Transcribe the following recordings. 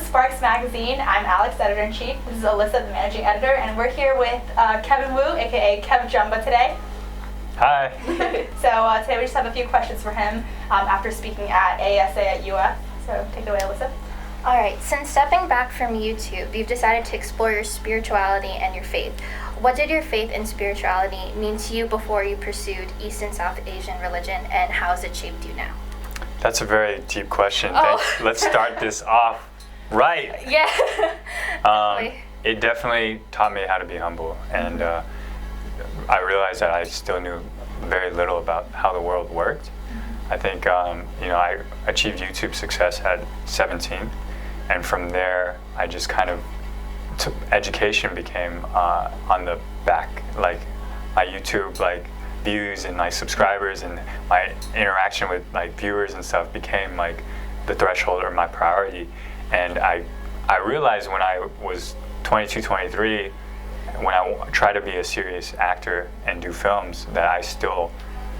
Sparks Magazine. I'm Alex, editor-in-chief. This is Alyssa, the managing editor, and we're here with Kevin Wu, aka KevJumba today. Hi. So today we just have a few questions for him after speaking at AASA at UF. So take it away, Alyssa. All right, since stepping back from YouTube, you've decided to explore your spirituality and your faith. What did your faith and spirituality mean to you before you pursued East and South Asian religion, and how has it shaped you now? That's a very deep question. Oh. Let's start this off right. Yeah. It definitely taught me how to be humble, and I realized that I still knew very little about how the world worked. I think I achieved YouTube success at 17, and from there I just kind of education became on the back, like my YouTube views and my subscribers and my interaction with viewers and stuff became the threshold or my priority. And I realized when I was 22, 23, when I tried to be a serious actor and do films, that I still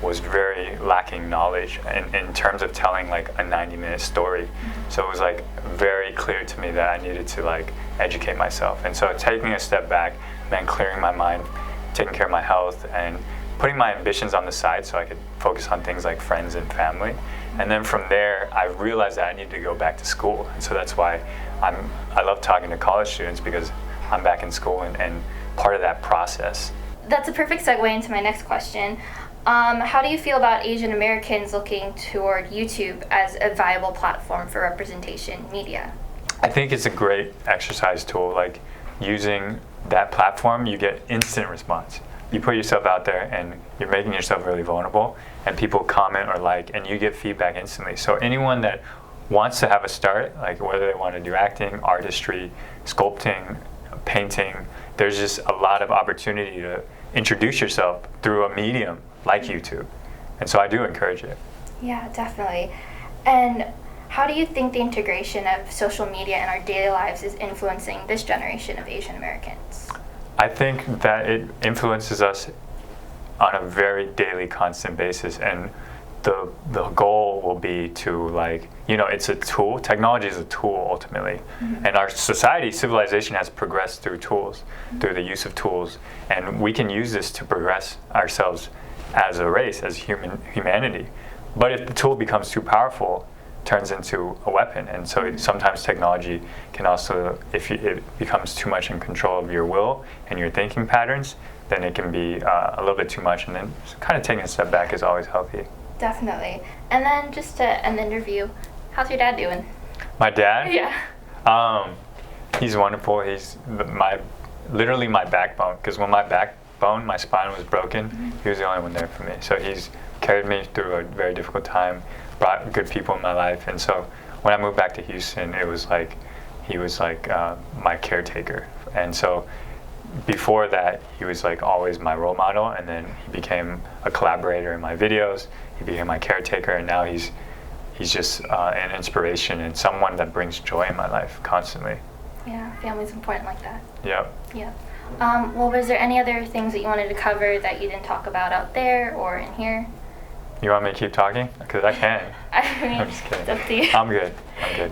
was very lacking knowledge in terms of telling a 90-minute story. So it was very clear to me that I needed to educate myself. And so taking a step back meant clearing my mind, taking care of my health, and putting my ambitions on the side so I could focus on things like friends and family. And then from there, I realized that I needed to go back to school. And so that's why I love talking to college students, because I'm back in school and part of that process. That's a perfect segue into my next question. How do you feel about Asian Americans looking toward YouTube as a viable platform for representation media? I think it's a great exercise tool. Using that platform, you get instant response. You put yourself out there and you're making yourself really vulnerable, and people comment or and you get feedback instantly. So anyone that wants to have a start, whether they want to do acting, artistry, sculpting, painting, there's just a lot of opportunity to introduce yourself through a medium like YouTube. And so I do encourage it. Yeah, definitely. And how do you think the integration of social media in our daily lives is influencing this generation of Asian Americans? I think that it influences us on a very daily, constant basis, and the goal will be to it's a tool. Technology is a tool ultimately, and our society, civilization has progressed through tools, through the use of tools, and we can use this to progress ourselves as a race, as humanity. But if the tool becomes too powerful, it turns into a weapon. And so sometimes technology can also, if it becomes too much in control of your will and your thinking patterns, then it can be a little bit too much, and then kind of taking a step back is always healthy. Definitely. And then just to end the interview, how's your dad doing? My dad? Yeah. He's wonderful. He's literally my backbone, because when my spine was broken, he was the only one there for me. So he's carried me through a very difficult time, brought good people in my life. And so when I moved back to Houston, it was he was my caretaker. And so before that, he was always my role model, and then he became a collaborator in my videos. He became my caretaker, and now he's just an inspiration and someone that brings joy in my life constantly. Yeah, family's important like that. Yep. Yeah. Well, was there any other things that you wanted to cover that you didn't talk about out there or in here? You want me to keep talking? Because I can. I mean, I'm just kidding. It's up to you. I'm good.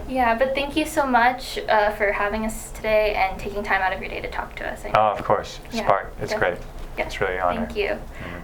Yeah, but thank you so much for having us today and taking time out of your day to talk to us. Oh, of course. Yeah, Spark. It's great. Yeah. It's really an honor. Thank you. Mm-hmm.